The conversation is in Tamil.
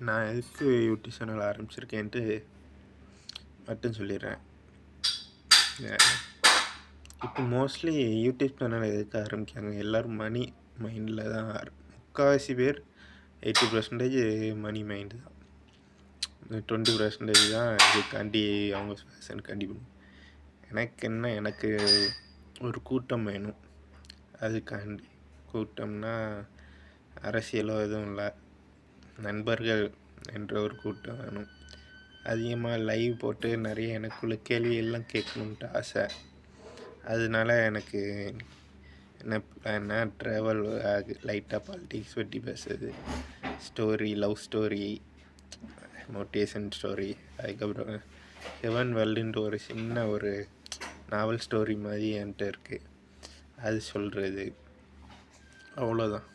நான் எதுக்கு யூடியூப் சேனல் ஆரம்பிச்சிருக்கேன்ட்டு மட்டும் சொல்லிடுறேன். இப்போ மோஸ்ட்லி யூடியூப் சேனல் எதுக்கு ஆரம்பிக்காங்க, எல்லோரும் மணி மைண்டில் தான். முக்கால்வாசி பேர் 80% மணி மைண்டு தான். 20% தான் இதுக்காண்டி அவங்க ஃபேஷனுக்காண்டி பண்ணும். எனக்கு ஒரு கூட்டம் வேணும். அதுக்காண்டி கூட்டம்னா அரசியலோ எதுவும் இல்லை, நண்பர்கள் என்ற ஒரு கூட்டம் வேணும். அதிகமாக லைவ் போட்டு நிறைய எனக்குள்ள கேள்வியெல்லாம் கேட்கணுன்ட்டு ஆசை. அதனால எனக்கு என்ன ட்ராவல் லைட்டாக பாலிட்டிக்ஸ் பற்றி பேசுறது, story, love story, motivation story, அதுக்கப்புறம் ஹெவன் வேர்ல்டுன்ட்டு ஒரு சின்ன ஒரு நாவல் ஸ்டோரி மாதிரி என்கிட்ட இருக்குது, அது சொல்கிறது, அவ்வளோதான்.